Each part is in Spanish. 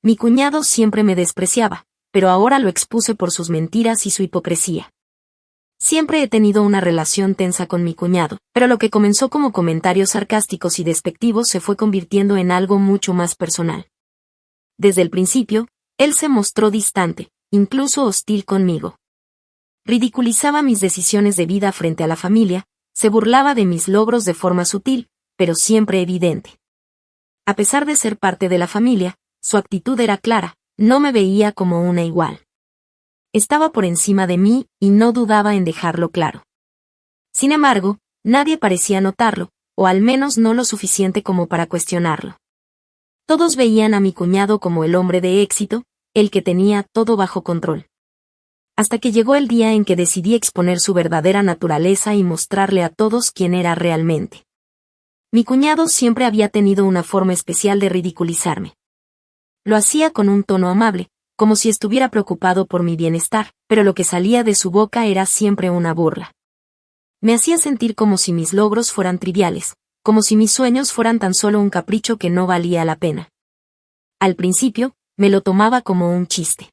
Mi cuñado siempre me despreciaba, pero ahora lo expuse por sus mentiras y su hipocresía. Siempre he tenido una relación tensa con mi cuñado, pero lo que comenzó como comentarios sarcásticos y despectivos se fue convirtiendo en algo mucho más personal. Desde el principio, él se mostró distante, incluso hostil conmigo. Ridiculizaba mis decisiones de vida frente a la familia, se burlaba de mis logros de forma sutil, pero siempre evidente. A pesar de ser parte de la familia, su actitud era clara, no me veía como una igual. Estaba por encima de mí y no dudaba en dejarlo claro. Sin embargo, nadie parecía notarlo, o al menos no lo suficiente como para cuestionarlo. Todos veían a mi cuñado como el hombre de éxito, el que tenía todo bajo control. Hasta que llegó el día en que decidí exponer su verdadera naturaleza y mostrarle a todos quién era realmente. Mi cuñado siempre había tenido una forma especial de ridiculizarme. Lo hacía con un tono amable, como si estuviera preocupado por mi bienestar, pero lo que salía de su boca era siempre una burla. Me hacía sentir como si mis logros fueran triviales, como si mis sueños fueran tan solo un capricho que no valía la pena. Al principio, me lo tomaba como un chiste.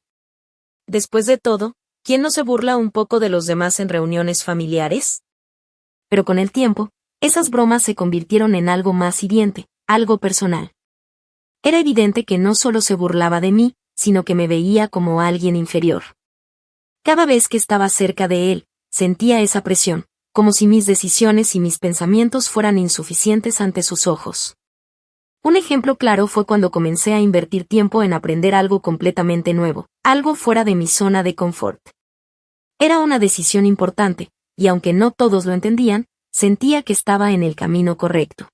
Después de todo, ¿quién no se burla un poco de los demás en reuniones familiares? Pero con el tiempo, esas bromas se convirtieron en algo más hiriente, algo personal. Era evidente que no solo se burlaba de mí, sino que me veía como alguien inferior. Cada vez que estaba cerca de él, sentía esa presión, como si mis decisiones y mis pensamientos fueran insuficientes ante sus ojos. Un ejemplo claro fue cuando comencé a invertir tiempo en aprender algo completamente nuevo, algo fuera de mi zona de confort. Era una decisión importante, y aunque no todos lo entendían, sentía que estaba en el camino correcto.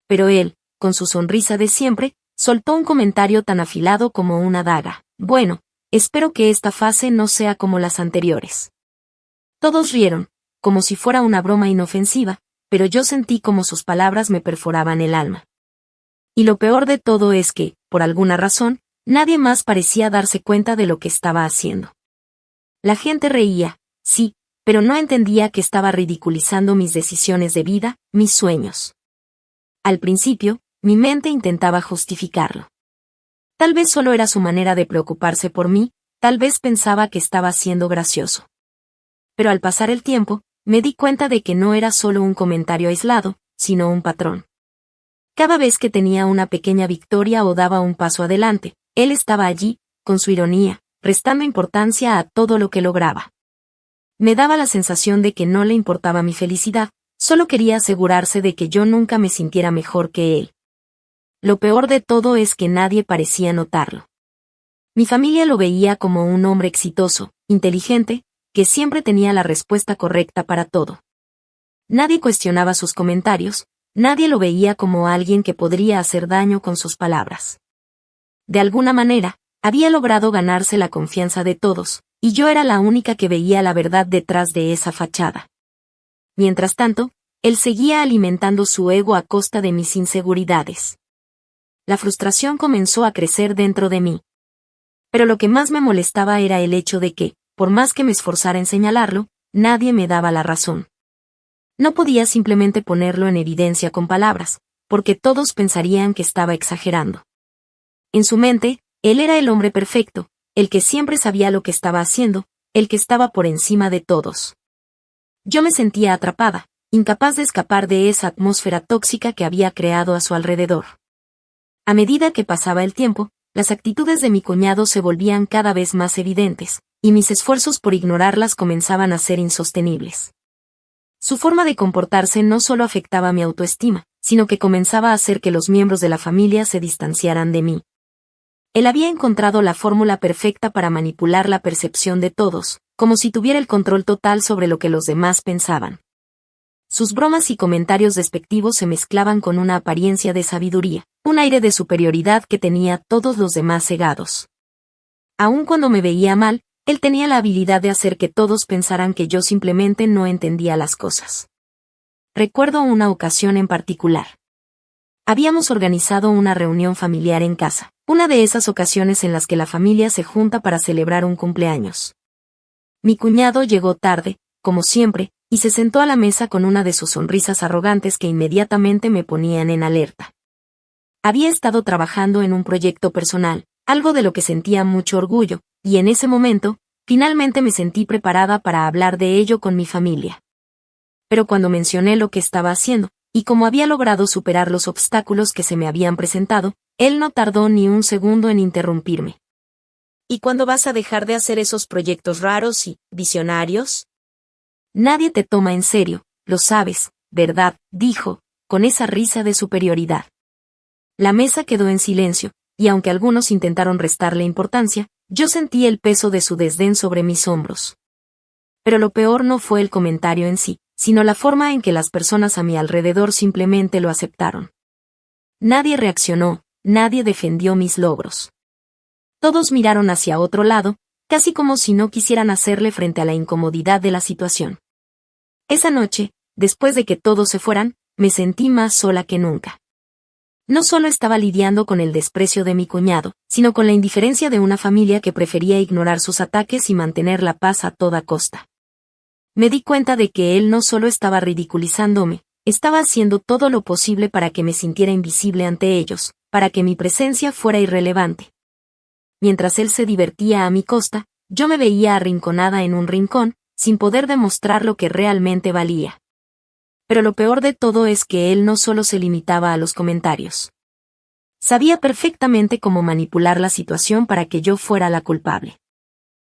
Pero él, con su sonrisa de siempre, soltó un comentario tan afilado como una daga. Bueno, espero que esta fase no sea como las anteriores. Todos rieron, como si fuera una broma inofensiva, pero yo sentí como sus palabras me perforaban el alma. Y lo peor de todo es que, por alguna razón, nadie más parecía darse cuenta de lo que estaba haciendo. La gente reía, sí, pero no entendía que estaba ridiculizando mis decisiones de vida, mis sueños. Al principio, mi mente intentaba justificarlo. Tal vez solo era su manera de preocuparse por mí, tal vez pensaba que estaba siendo gracioso. Pero al pasar el tiempo, me di cuenta de que no era solo un comentario aislado, sino un patrón. Cada vez que tenía una pequeña victoria o daba un paso adelante, él estaba allí, con su ironía, restando importancia a todo lo que lograba. Me daba la sensación de que no le importaba mi felicidad, solo quería asegurarse de que yo nunca me sintiera mejor que él. Lo peor de todo es que nadie parecía notarlo. Mi familia lo veía como un hombre exitoso, inteligente, que siempre tenía la respuesta correcta para todo. Nadie cuestionaba sus comentarios, nadie lo veía como alguien que podría hacer daño con sus palabras. De alguna manera, había logrado ganarse la confianza de todos, y yo era la única que veía la verdad detrás de esa fachada. Mientras tanto, él seguía alimentando su ego a costa de mis inseguridades. La frustración comenzó a crecer dentro de mí. Pero lo que más me molestaba era el hecho de que, por más que me esforzara en señalarlo, nadie me daba la razón. No podía simplemente ponerlo en evidencia con palabras, porque todos pensarían que estaba exagerando. En su mente, él era el hombre perfecto, el que siempre sabía lo que estaba haciendo, el que estaba por encima de todos. Yo me sentía atrapada, incapaz de escapar de esa atmósfera tóxica que había creado a su alrededor. A medida que pasaba el tiempo, las actitudes de mi cuñado se volvían cada vez más evidentes, y mis esfuerzos por ignorarlas comenzaban a ser insostenibles. Su forma de comportarse no solo afectaba mi autoestima, sino que comenzaba a hacer que los miembros de la familia se distanciaran de mí. Él había encontrado la fórmula perfecta para manipular la percepción de todos, como si tuviera el control total sobre lo que los demás pensaban. Sus bromas y comentarios despectivos se mezclaban con una apariencia de sabiduría, un aire de superioridad que tenía a todos los demás cegados. Aun cuando me veía mal, él tenía la habilidad de hacer que todos pensaran que yo simplemente no entendía las cosas. Recuerdo una ocasión en particular. Habíamos organizado una reunión familiar en casa, una de esas ocasiones en las que la familia se junta para celebrar un cumpleaños. Mi cuñado llegó tarde, como siempre, y se sentó a la mesa con una de sus sonrisas arrogantes que inmediatamente me ponían en alerta. Había estado trabajando en un proyecto personal, algo de lo que sentía mucho orgullo, y en ese momento, finalmente me sentí preparada para hablar de ello con mi familia. Pero cuando mencioné lo que estaba haciendo, y cómo había logrado superar los obstáculos que se me habían presentado, él no tardó ni un segundo en interrumpirme. ¿Y cuándo vas a dejar de hacer esos proyectos raros y visionarios? Nadie te toma en serio, lo sabes, ¿verdad?, dijo, con esa risa de superioridad. La mesa quedó en silencio, y aunque algunos intentaron restarle importancia, yo sentí el peso de su desdén sobre mis hombros. Pero lo peor no fue el comentario en sí, sino la forma en que las personas a mi alrededor simplemente lo aceptaron. Nadie reaccionó, nadie defendió mis logros. Todos miraron hacia otro lado, casi como si no quisieran hacerle frente a la incomodidad de la situación. Esa noche, después de que todos se fueran, me sentí más sola que nunca. No solo estaba lidiando con el desprecio de mi cuñado, sino con la indiferencia de una familia que prefería ignorar sus ataques y mantener la paz a toda costa. Me di cuenta de que él no solo estaba ridiculizándome, estaba haciendo todo lo posible para que me sintiera invisible ante ellos, para que mi presencia fuera irrelevante. Mientras él se divertía a mi costa, yo me veía arrinconada en un rincón, sin poder demostrar lo que realmente valía. Pero lo peor de todo es que él no solo se limitaba a los comentarios. Sabía perfectamente cómo manipular la situación para que yo fuera la culpable.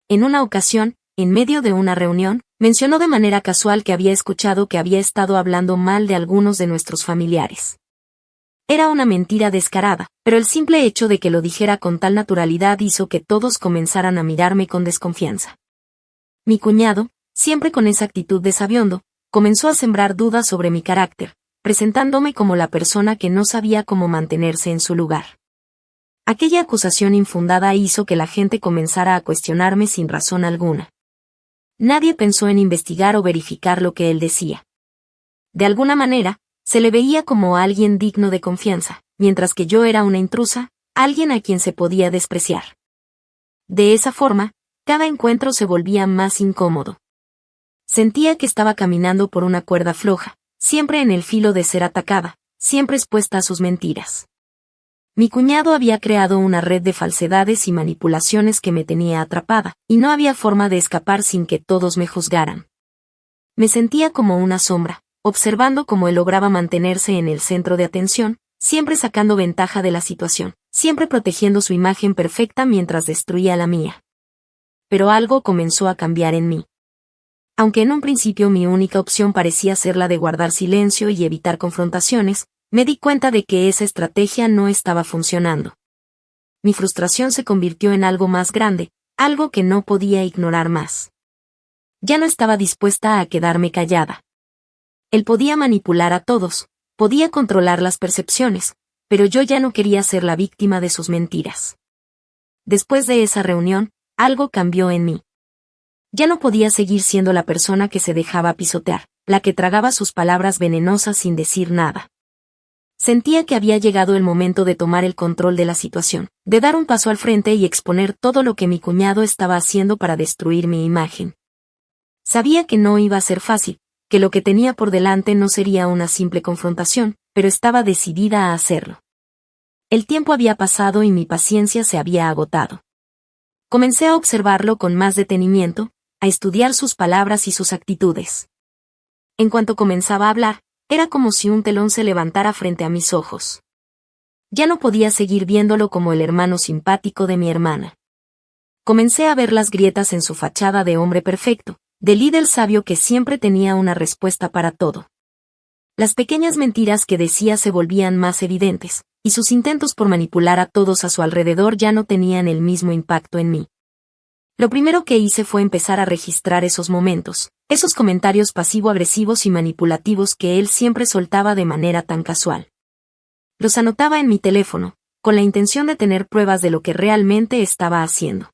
En una ocasión, en medio de una reunión, mencionó de manera casual que había escuchado que había estado hablando mal de algunos de nuestros familiares. Era una mentira descarada, pero el simple hecho de que lo dijera con tal naturalidad hizo que todos comenzaran a mirarme con desconfianza. Mi cuñado, siempre con esa actitud de sabiondo, comenzó a sembrar dudas sobre mi carácter, presentándome como la persona que no sabía cómo mantenerse en su lugar. Aquella acusación infundada hizo que la gente comenzara a cuestionarme sin razón alguna. Nadie pensó en investigar o verificar lo que él decía. De alguna manera, se le veía como alguien digno de confianza, mientras que yo era una intrusa, alguien a quien se podía despreciar. De esa forma, cada encuentro se volvía más incómodo. Sentía que estaba caminando por una cuerda floja, siempre en el filo de ser atacada, siempre expuesta a sus mentiras. Mi cuñado había creado una red de falsedades y manipulaciones que me tenía atrapada, y no había forma de escapar sin que todos me juzgaran. Me sentía como una sombra, observando cómo él lograba mantenerse en el centro de atención, siempre sacando ventaja de la situación, siempre protegiendo su imagen perfecta mientras destruía la mía. Pero algo comenzó a cambiar en mí. Aunque en un principio mi única opción parecía ser la de guardar silencio y evitar confrontaciones, me di cuenta de que esa estrategia no estaba funcionando. Mi frustración se convirtió en algo más grande, algo que no podía ignorar más. Ya no estaba dispuesta a quedarme callada. Él podía manipular a todos, podía controlar las percepciones, pero yo ya no quería ser la víctima de sus mentiras. Después de esa reunión, algo cambió en mí. Ya no podía seguir siendo la persona que se dejaba pisotear, la que tragaba sus palabras venenosas sin decir nada. Sentía que había llegado el momento de tomar el control de la situación, de dar un paso al frente y exponer todo lo que mi cuñado estaba haciendo para destruir mi imagen. Sabía que no iba a ser fácil, que lo que tenía por delante no sería una simple confrontación, pero estaba decidida a hacerlo. El tiempo había pasado y mi paciencia se había agotado. Comencé a observarlo con más detenimiento, a estudiar sus palabras y sus actitudes. En cuanto comenzaba a hablar, era como si un telón se levantara frente a mis ojos. Ya no podía seguir viéndolo como el hermano simpático de mi hermana. Comencé a ver las grietas en su fachada de hombre perfecto, de líder sabio que siempre tenía una respuesta para todo. Las pequeñas mentiras que decía se volvían más evidentes, y sus intentos por manipular a todos a su alrededor ya no tenían el mismo impacto en mí. Lo primero que hice fue empezar a registrar esos momentos, esos comentarios pasivo-agresivos y manipulativos que él siempre soltaba de manera tan casual. Los anotaba en mi teléfono, con la intención de tener pruebas de lo que realmente estaba haciendo.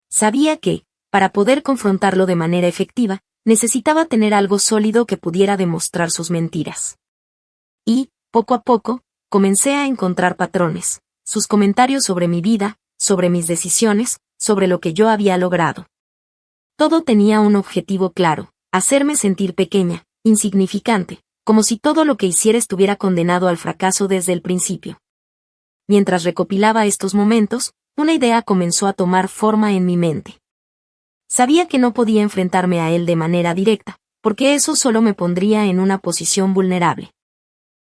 Sabía que, para poder confrontarlo de manera efectiva, necesitaba tener algo sólido que pudiera demostrar sus mentiras. Y, poco a poco, comencé a encontrar patrones, sus comentarios sobre mi vida, sobre mis decisiones, sobre lo que yo había logrado. Todo tenía un objetivo claro, hacerme sentir pequeña, insignificante, como si todo lo que hiciera estuviera condenado al fracaso desde el principio. Mientras recopilaba estos momentos, una idea comenzó a tomar forma en mi mente. Sabía que no podía enfrentarme a él de manera directa, porque eso solo me pondría en una posición vulnerable.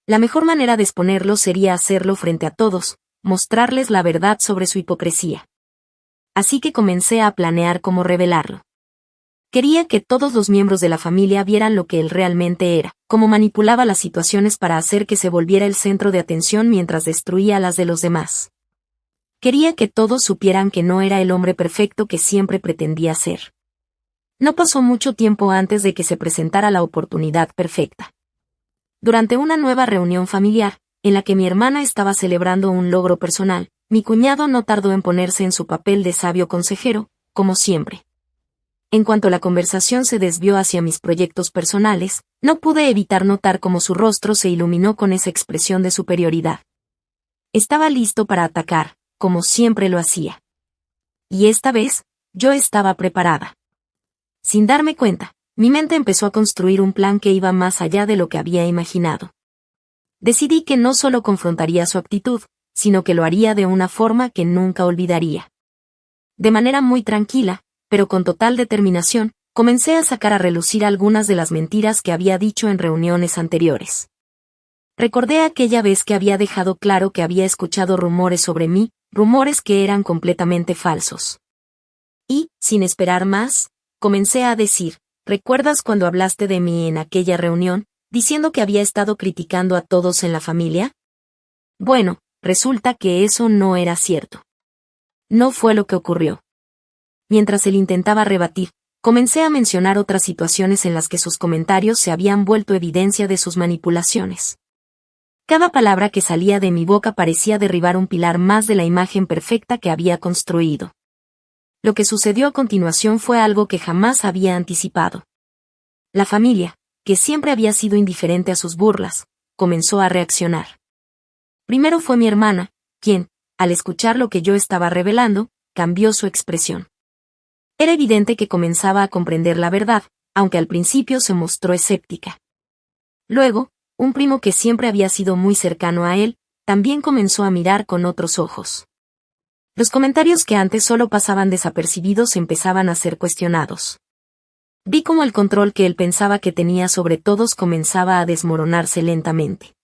La mejor manera de exponerlo sería hacerlo frente a todos, mostrarles la verdad sobre su hipocresía. Así que comencé a planear cómo revelarlo. Quería que todos los miembros de la familia vieran lo que él realmente era, cómo manipulaba las situaciones para hacer que se volviera el centro de atención mientras destruía las de los demás. Quería que todos supieran que no era el hombre perfecto que siempre pretendía ser. No pasó mucho tiempo antes de que se presentara la oportunidad perfecta. Durante una nueva reunión familiar, en la que mi hermana estaba celebrando un logro personal, mi cuñado no tardó en ponerse en su papel de sabio consejero, como siempre. En cuanto la conversación se desvió hacia mis proyectos personales, no pude evitar notar cómo su rostro se iluminó con esa expresión de superioridad. Estaba listo para atacar, como siempre lo hacía. Y esta vez, yo estaba preparada. Sin darme cuenta, mi mente empezó a construir un plan que iba más allá de lo que había imaginado. Decidí que no solo confrontaría su actitud, sino que lo haría de una forma que nunca olvidaría. De manera muy tranquila, pero con total determinación, comencé a sacar a relucir algunas de las mentiras que había dicho en reuniones anteriores. Recordé aquella vez que había dejado claro que había escuchado rumores sobre mí, rumores que eran completamente falsos. Y, sin esperar más, comencé a decir, ¿recuerdas cuando hablaste de mí en aquella reunión, diciendo que había estado criticando a todos en la familia? Bueno, resulta que eso no era cierto. No fue lo que ocurrió. Mientras él intentaba rebatir, comencé a mencionar otras situaciones en las que sus comentarios se habían vuelto evidencia de sus manipulaciones. Cada palabra que salía de mi boca parecía derribar un pilar más de la imagen perfecta que había construido. Lo que sucedió a continuación fue algo que jamás había anticipado. La familia, que siempre había sido indiferente a sus burlas, comenzó a reaccionar. Primero fue mi hermana, quien, al escuchar lo que yo estaba revelando, cambió su expresión. Era evidente que comenzaba a comprender la verdad, aunque al principio se mostró escéptica. Luego, un primo que siempre había sido muy cercano a él, también comenzó a mirar con otros ojos. Los comentarios que antes solo pasaban desapercibidos empezaban a ser cuestionados. Vi cómo el control que él pensaba que tenía sobre todos comenzaba a desmoronarse lentamente.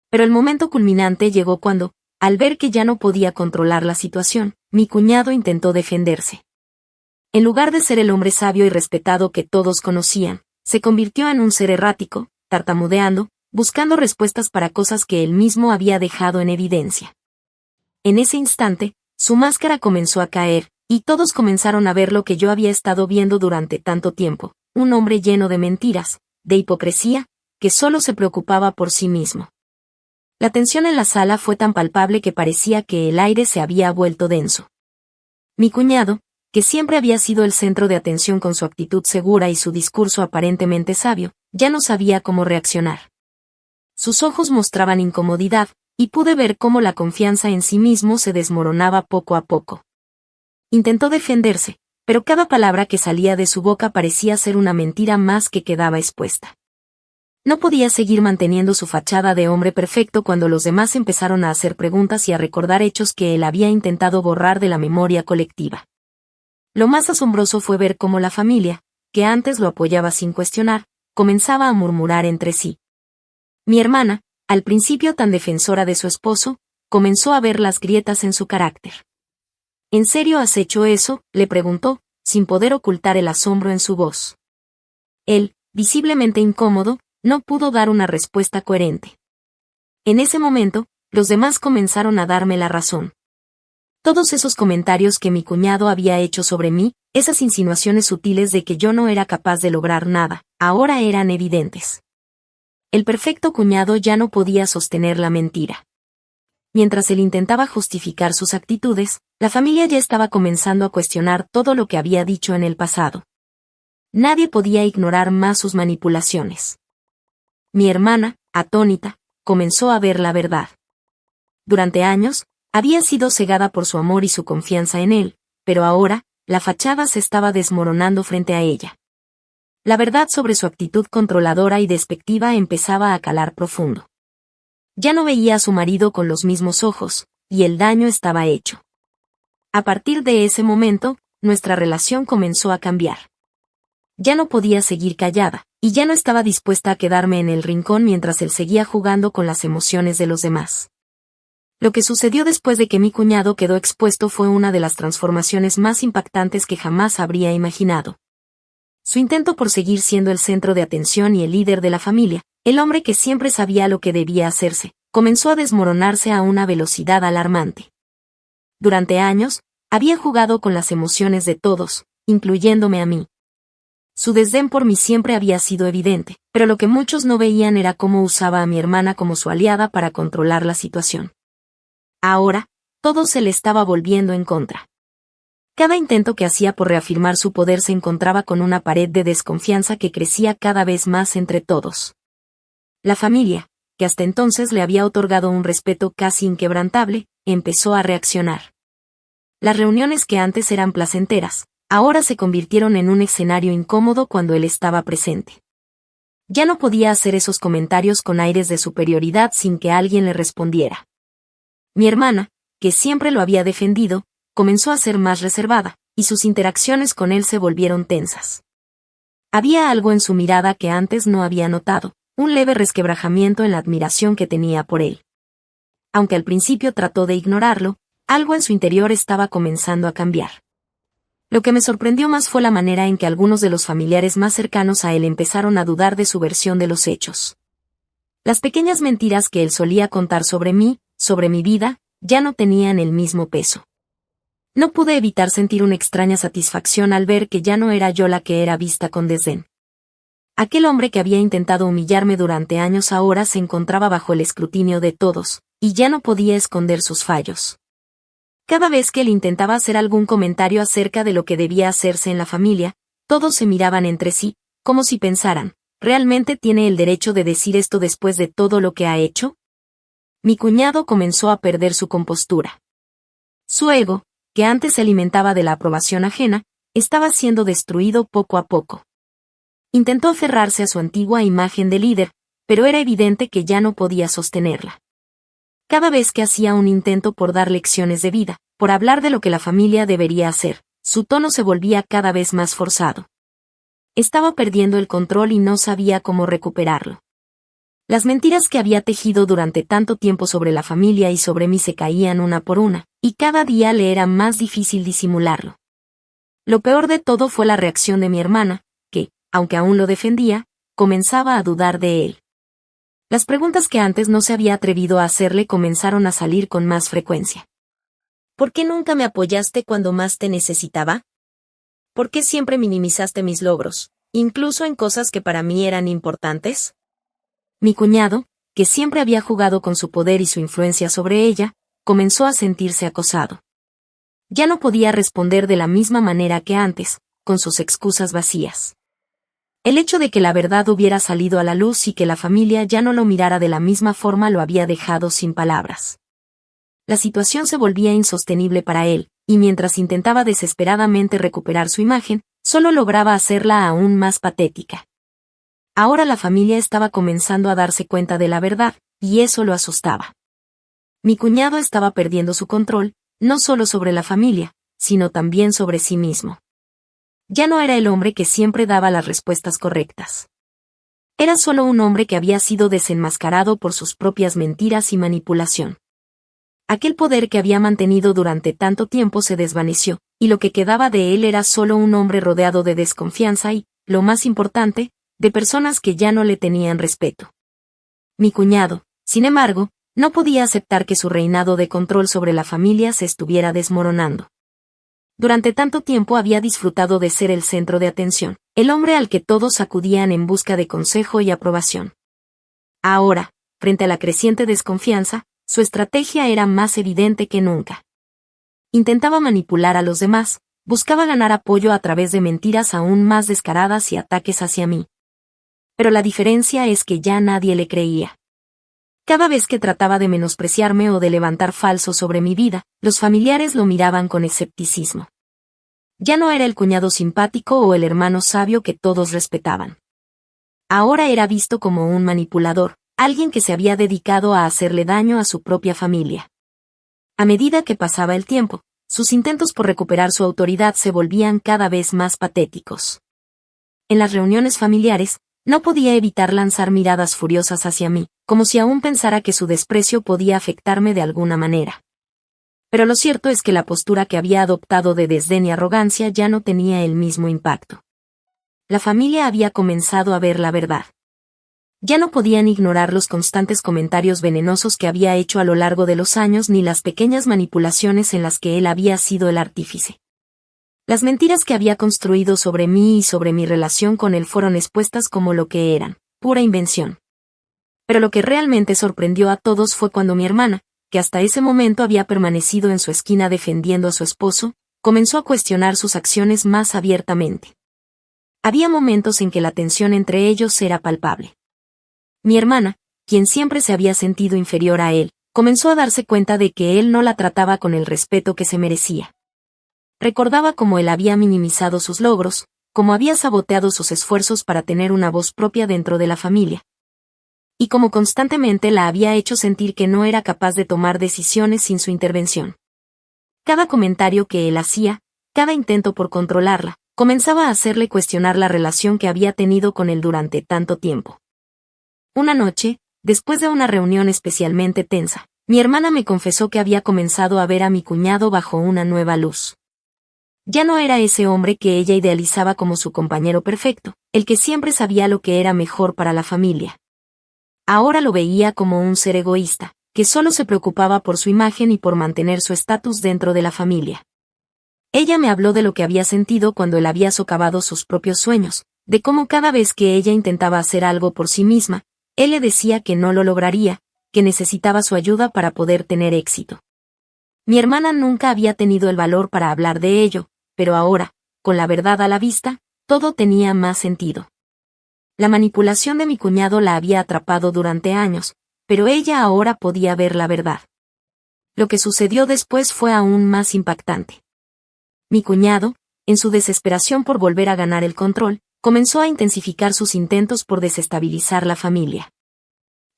Pero el momento culminante llegó cuando, al ver que ya no podía controlar la situación, mi cuñado intentó defenderse. En lugar de ser el hombre sabio y respetado que todos conocían, se convirtió en un ser errático, tartamudeando, buscando respuestas para cosas que él mismo había dejado en evidencia. En ese instante, su máscara comenzó a caer, y todos comenzaron a ver lo que yo había estado viendo durante tanto tiempo, un hombre lleno de mentiras, de hipocresía, que solo se preocupaba por sí mismo. La tensión en la sala fue tan palpable que parecía que el aire se había vuelto denso. Mi cuñado, que siempre había sido el centro de atención con su actitud segura y su discurso aparentemente sabio, ya no sabía cómo reaccionar. Sus ojos mostraban incomodidad, y pude ver cómo la confianza en sí mismo se desmoronaba poco a poco. Intentó defenderse, pero cada palabra que salía de su boca parecía ser una mentira más que quedaba expuesta. No podía seguir manteniendo su fachada de hombre perfecto cuando los demás empezaron a hacer preguntas y a recordar hechos que él había intentado borrar de la memoria colectiva. Lo más asombroso fue ver cómo la familia, que antes lo apoyaba sin cuestionar, comenzaba a murmurar entre sí. Mi hermana, al principio tan defensora de su esposo, comenzó a ver las grietas en su carácter. ¿En serio has hecho eso?, le preguntó, sin poder ocultar el asombro en su voz. Él, visiblemente incómodo, no pudo dar una respuesta coherente. En ese momento, los demás comenzaron a darme la razón. Todos esos comentarios que mi cuñado había hecho sobre mí, esas insinuaciones sutiles de que yo no era capaz de lograr nada, ahora eran evidentes. El perfecto cuñado ya no podía sostener la mentira. Mientras él intentaba justificar sus actitudes, la familia ya estaba comenzando a cuestionar todo lo que había dicho en el pasado. Nadie podía ignorar más sus manipulaciones. Mi hermana, atónita, comenzó a ver la verdad. Durante años, había sido cegada por su amor y su confianza en él, pero ahora, la fachada se estaba desmoronando frente a ella. La verdad sobre su actitud controladora y despectiva empezaba a calar profundo. Ya no veía a su marido con los mismos ojos, y el daño estaba hecho. A partir de ese momento, nuestra relación comenzó a cambiar. Ya no podía seguir callada, y ya no estaba dispuesta a quedarme en el rincón mientras él seguía jugando con las emociones de los demás. Lo que sucedió después de que mi cuñado quedó expuesto fue una de las transformaciones más impactantes que jamás habría imaginado. Su intento por seguir siendo el centro de atención y el líder de la familia, el hombre que siempre sabía lo que debía hacerse, comenzó a desmoronarse a una velocidad alarmante. Durante años, había jugado con las emociones de todos, incluyéndome a mí. Su desdén por mí siempre había sido evidente, pero lo que muchos no veían era cómo usaba a mi hermana como su aliada para controlar la situación. Ahora, todo se le estaba volviendo en contra. Cada intento que hacía por reafirmar su poder se encontraba con una pared de desconfianza que crecía cada vez más entre todos. La familia, que hasta entonces le había otorgado un respeto casi inquebrantable, empezó a reaccionar. Las reuniones que antes eran placenteras, ahora se convirtieron en un escenario incómodo cuando él estaba presente. Ya no podía hacer esos comentarios con aires de superioridad sin que alguien le respondiera. Mi hermana, que siempre lo había defendido, comenzó a ser más reservada, y sus interacciones con él se volvieron tensas. Había algo en su mirada que antes no había notado, un leve resquebrajamiento en la admiración que tenía por él. Aunque al principio trató de ignorarlo, algo en su interior estaba comenzando a cambiar. Lo que me sorprendió más fue la manera en que algunos de los familiares más cercanos a él empezaron a dudar de su versión de los hechos. Las pequeñas mentiras que él solía contar sobre mí, sobre mi vida, ya no tenían el mismo peso. No pude evitar sentir una extraña satisfacción al ver que ya no era yo la que era vista con desdén. Aquel hombre que había intentado humillarme durante años ahora se encontraba bajo el escrutinio de todos, y ya no podía esconder sus fallos. Cada vez que él intentaba hacer algún comentario acerca de lo que debía hacerse en la familia, todos se miraban entre sí, como si pensaran, ¿realmente tiene el derecho de decir esto después de todo lo que ha hecho? Mi cuñado comenzó a perder su compostura. Su ego, que antes se alimentaba de la aprobación ajena, estaba siendo destruido poco a poco. Intentó aferrarse a su antigua imagen de líder, pero era evidente que ya no podía sostenerla. Cada vez que hacía un intento por dar lecciones de vida, por hablar de lo que la familia debería hacer, su tono se volvía cada vez más forzado. Estaba perdiendo el control y no sabía cómo recuperarlo. Las mentiras que había tejido durante tanto tiempo sobre la familia y sobre mí se caían una por una, y cada día le era más difícil disimularlo. Lo peor de todo fue la reacción de mi hermana, que, aunque aún lo defendía, comenzaba a dudar de él. Las preguntas que antes no se había atrevido a hacerle comenzaron a salir con más frecuencia. ¿Por qué nunca me apoyaste cuando más te necesitaba? ¿Por qué siempre minimizaste mis logros, incluso en cosas que para mí eran importantes? Mi cuñado, que siempre había jugado con su poder y su influencia sobre ella, comenzó a sentirse acosado. Ya no podía responder de la misma manera que antes, con sus excusas vacías. El hecho de que la verdad hubiera salido a la luz y que la familia ya no lo mirara de la misma forma lo había dejado sin palabras. La situación se volvía insostenible para él, y mientras intentaba desesperadamente recuperar su imagen, solo lograba hacerla aún más patética. Ahora la familia estaba comenzando a darse cuenta de la verdad, y eso lo asustaba. Mi cuñado estaba perdiendo su control, no solo sobre la familia, sino también sobre sí mismo. Ya no era el hombre que siempre daba las respuestas correctas. Era solo un hombre que había sido desenmascarado por sus propias mentiras y manipulación. Aquel poder que había mantenido durante tanto tiempo se desvaneció, y lo que quedaba de él era solo un hombre rodeado de desconfianza y, lo más importante, de personas que ya no le tenían respeto. Mi cuñado, sin embargo, no podía aceptar que su reinado de control sobre la familia se estuviera desmoronando. Durante tanto tiempo había disfrutado de ser el centro de atención, el hombre al que todos acudían en busca de consejo y aprobación. Ahora, frente a la creciente desconfianza, su estrategia era más evidente que nunca. Intentaba manipular a los demás, buscaba ganar apoyo a través de mentiras aún más descaradas y ataques hacia mí. Pero la diferencia es que ya nadie le creía. Cada vez que trataba de menospreciarme o de levantar falsos sobre mi vida, los familiares lo miraban con escepticismo. Ya no era el cuñado simpático o el hermano sabio que todos respetaban. Ahora era visto como un manipulador, alguien que se había dedicado a hacerle daño a su propia familia. A medida que pasaba el tiempo, Sus intentos por recuperar su autoridad se volvían cada vez más patéticos. En las reuniones familiares, no podía evitar lanzar miradas furiosas hacia mí, como si aún pensara que su desprecio podía afectarme de alguna manera. Pero lo cierto es que la postura que había adoptado de desdén y arrogancia ya no tenía el mismo impacto. La familia había comenzado a ver la verdad. Ya no podían ignorar los constantes comentarios venenosos que había hecho a lo largo de los años ni las pequeñas manipulaciones en las que él había sido el artífice. Las mentiras que había construido sobre mí y sobre mi relación con él fueron expuestas como lo que eran, pura invención. Pero lo que realmente sorprendió a todos fue cuando mi hermana, que hasta ese momento había permanecido en su esquina defendiendo a su esposo, comenzó a cuestionar sus acciones más abiertamente. Había momentos en que la tensión entre ellos era palpable. Mi hermana, quien siempre se había sentido inferior a él, comenzó a darse cuenta de que él no la trataba con el respeto que se merecía. Recordaba cómo él había minimizado sus logros, cómo había saboteado sus esfuerzos para tener una voz propia dentro de la familia. Y cómo constantemente la había hecho sentir que no era capaz de tomar decisiones sin su intervención. Cada comentario que él hacía, cada intento por controlarla, comenzaba a hacerle cuestionar la relación que había tenido con él durante tanto tiempo. Una noche, después de una reunión especialmente tensa, mi hermana me confesó que había comenzado a ver a mi cuñado bajo una nueva luz. Ya no era ese hombre que ella idealizaba como su compañero perfecto, el que siempre sabía lo que era mejor para la familia. Ahora lo veía como un ser egoísta, que solo se preocupaba por su imagen y por mantener su estatus dentro de la familia. Ella me habló de lo que había sentido cuando él había socavado sus propios sueños, de cómo cada vez que ella intentaba hacer algo por sí misma, él le decía que no lo lograría, que necesitaba su ayuda para poder tener éxito. Mi hermana nunca había tenido el valor para hablar de ello, pero ahora, con la verdad a la vista, todo tenía más sentido. La manipulación de mi cuñado la había atrapado durante años, pero ella ahora podía ver la verdad. Lo que sucedió después fue aún más impactante. Mi cuñado, en su desesperación por volver a ganar el control, comenzó a intensificar sus intentos por desestabilizar la familia.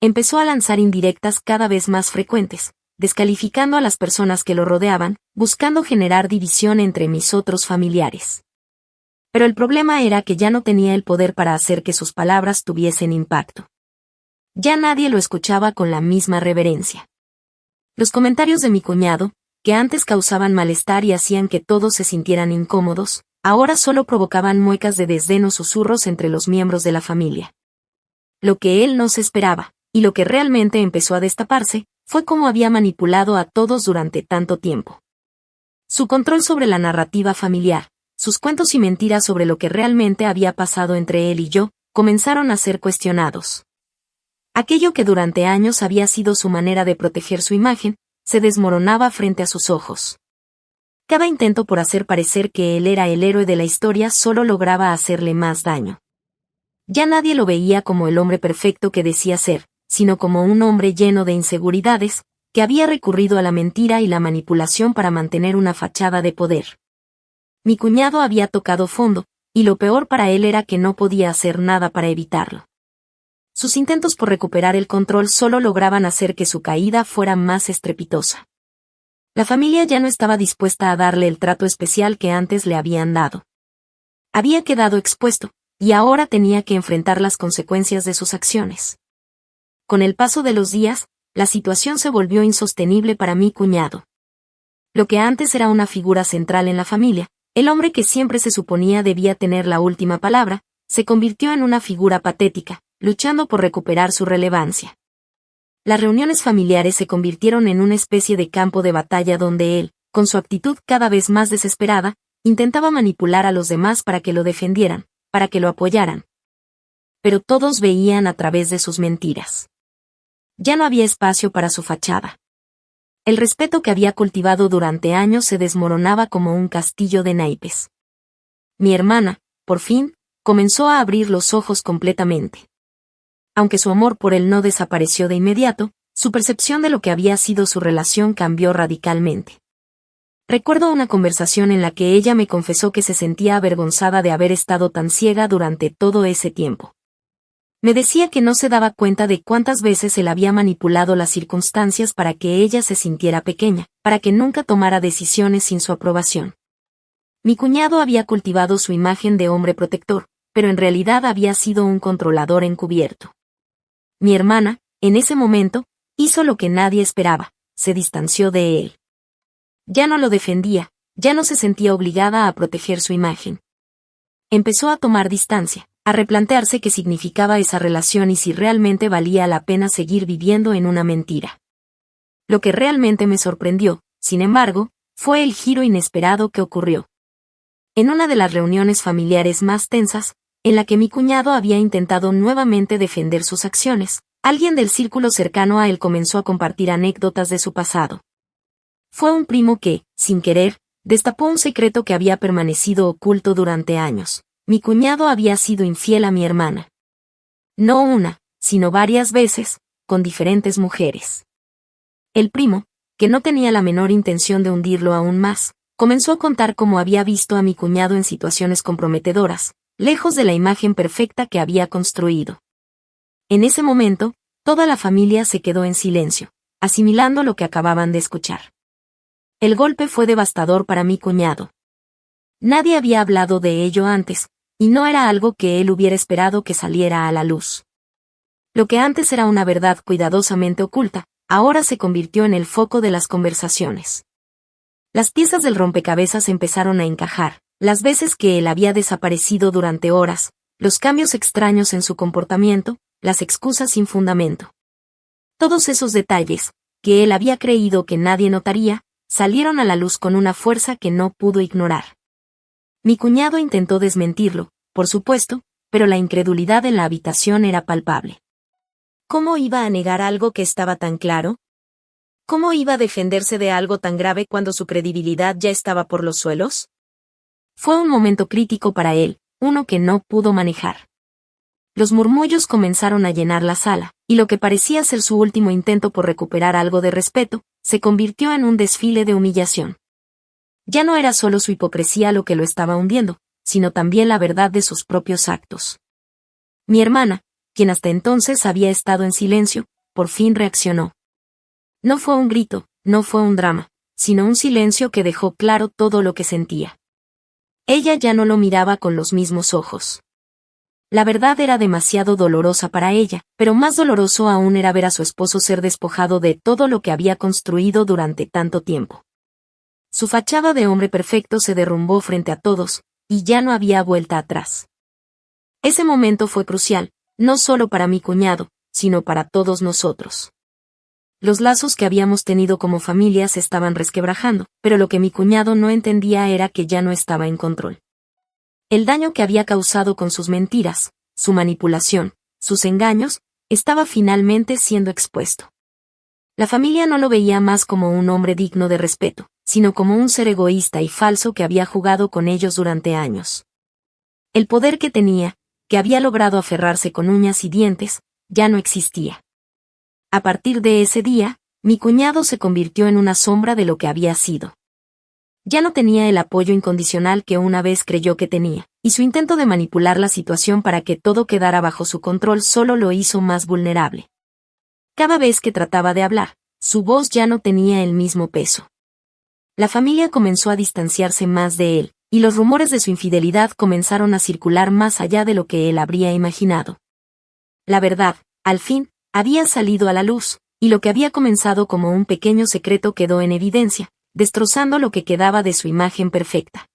Empezó a lanzar indirectas cada vez más frecuentes, descalificando a las personas que lo rodeaban, buscando generar división entre mis otros familiares. Pero el problema era que ya no tenía el poder para hacer que sus palabras tuviesen impacto. Ya nadie lo escuchaba con la misma reverencia. Los comentarios de mi cuñado, que antes causaban malestar y hacían que todos se sintieran incómodos, ahora solo provocaban muecas de desdén o susurros entre los miembros de la familia. Lo que él no se esperaba, y lo que realmente empezó a destaparse, fue cómo había manipulado a todos durante tanto tiempo. Su control sobre la narrativa familiar, sus cuentos y mentiras sobre lo que realmente había pasado entre él y yo, comenzaron a ser cuestionados. Aquello que durante años había sido su manera de proteger su imagen, se desmoronaba frente a sus ojos. Cada intento por hacer parecer que él era el héroe de la historia solo lograba hacerle más daño. Ya nadie lo veía como el hombre perfecto que decía ser, sino como un hombre lleno de inseguridades, que había recurrido a la mentira y la manipulación para mantener una fachada de poder. Mi cuñado había tocado fondo, y lo peor para él era que no podía hacer nada para evitarlo. Sus intentos por recuperar el control solo lograban hacer que su caída fuera más estrepitosa. La familia ya no estaba dispuesta a darle el trato especial que antes le habían dado. Había quedado expuesto, y ahora tenía que enfrentar las consecuencias de sus acciones. Con el paso de los días, la situación se volvió insostenible para mi cuñado. Lo que antes era una figura central en la familia, el hombre que siempre se suponía debía tener la última palabra, se convirtió en una figura patética, luchando por recuperar su relevancia. Las reuniones familiares se convirtieron en una especie de campo de batalla donde él, con su actitud cada vez más desesperada, intentaba manipular a los demás para que lo defendieran, para que lo apoyaran. Pero todos veían a través de sus mentiras. Ya no había espacio para su fachada. El respeto que había cultivado durante años se desmoronaba como un castillo de naipes. Mi hermana, por fin, comenzó a abrir los ojos completamente. Aunque su amor por él no desapareció de inmediato, su percepción de lo que había sido su relación cambió radicalmente. Recuerdo una conversación en la que ella me confesó que se sentía avergonzada de haber estado tan ciega durante todo ese tiempo. Me decía que no se daba cuenta de cuántas veces él había manipulado las circunstancias para que ella se sintiera pequeña, para que nunca tomara decisiones sin su aprobación. Mi cuñado había cultivado su imagen de hombre protector, pero en realidad había sido un controlador encubierto. Mi hermana, en ese momento, hizo lo que nadie esperaba, se distanció de él. Ya no lo defendía, ya no se sentía obligada a proteger su imagen. Empezó a tomar distancia, a replantearse qué significaba esa relación y si realmente valía la pena seguir viviendo en una mentira. Lo que realmente me sorprendió, sin embargo, fue el giro inesperado que ocurrió. En una de las reuniones familiares más tensas, en la que mi cuñado había intentado nuevamente defender sus acciones, alguien del círculo cercano a él comenzó a compartir anécdotas de su pasado. Fue un primo que, sin querer, destapó un secreto que había permanecido oculto durante años. Mi cuñado había sido infiel a mi hermana. No una, sino varias veces, con diferentes mujeres. El primo, que no tenía la menor intención de hundirlo aún más, comenzó a contar cómo había visto a mi cuñado en situaciones comprometedoras, lejos de la imagen perfecta que había construido. En ese momento, toda la familia se quedó en silencio, asimilando lo que acababan de escuchar. El golpe fue devastador para mi cuñado. Nadie había hablado de ello antes, y no era algo que él hubiera esperado que saliera a la luz. Lo que antes era una verdad cuidadosamente oculta, ahora se convirtió en el foco de las conversaciones. Las piezas del rompecabezas empezaron a encajar, las veces que él había desaparecido durante horas, los cambios extraños en su comportamiento, las excusas sin fundamento. Todos esos detalles, que él había creído que nadie notaría, salieron a la luz con una fuerza que no pudo ignorar. Mi cuñado intentó desmentirlo, por supuesto, pero la incredulidad en la habitación era palpable. ¿Cómo iba a negar algo que estaba tan claro? ¿Cómo iba a defenderse de algo tan grave cuando su credibilidad ya estaba por los suelos? Fue un momento crítico para él, uno que no pudo manejar. Los murmullos comenzaron a llenar la sala, y lo que parecía ser su último intento por recuperar algo de respeto, se convirtió en un desfile de humillación. Ya no era solo su hipocresía lo que lo estaba hundiendo, sino también la verdad de sus propios actos. Mi hermana, quien hasta entonces había estado en silencio, por fin reaccionó. No fue un grito, no fue un drama, sino un silencio que dejó claro todo lo que sentía. Ella ya no lo miraba con los mismos ojos. La verdad era demasiado dolorosa para ella, pero más doloroso aún era ver a su esposo ser despojado de todo lo que había construido durante tanto tiempo. Su fachada de hombre perfecto se derrumbó frente a todos, y ya no había vuelta atrás. Ese momento fue crucial, no solo para mi cuñado, sino para todos nosotros. Los lazos que habíamos tenido como familia se estaban resquebrajando, pero lo que mi cuñado no entendía era que ya no estaba en control. El daño que había causado con sus mentiras, su manipulación, sus engaños, estaba finalmente siendo expuesto. La familia no lo veía más como un hombre digno de respeto, sino como un ser egoísta y falso que había jugado con ellos durante años. El poder que tenía, que había logrado aferrarse con uñas y dientes, ya no existía. A partir de ese día, mi cuñado se convirtió en una sombra de lo que había sido. Ya no tenía el apoyo incondicional que una vez creyó que tenía, y su intento de manipular la situación para que todo quedara bajo su control solo lo hizo más vulnerable. Cada vez que trataba de hablar, su voz ya no tenía el mismo peso. La familia comenzó a distanciarse más de él, y los rumores de su infidelidad comenzaron a circular más allá de lo que él habría imaginado. La verdad, al fin, había salido a la luz, y lo que había comenzado como un pequeño secreto quedó en evidencia, destrozando lo que quedaba de su imagen perfecta.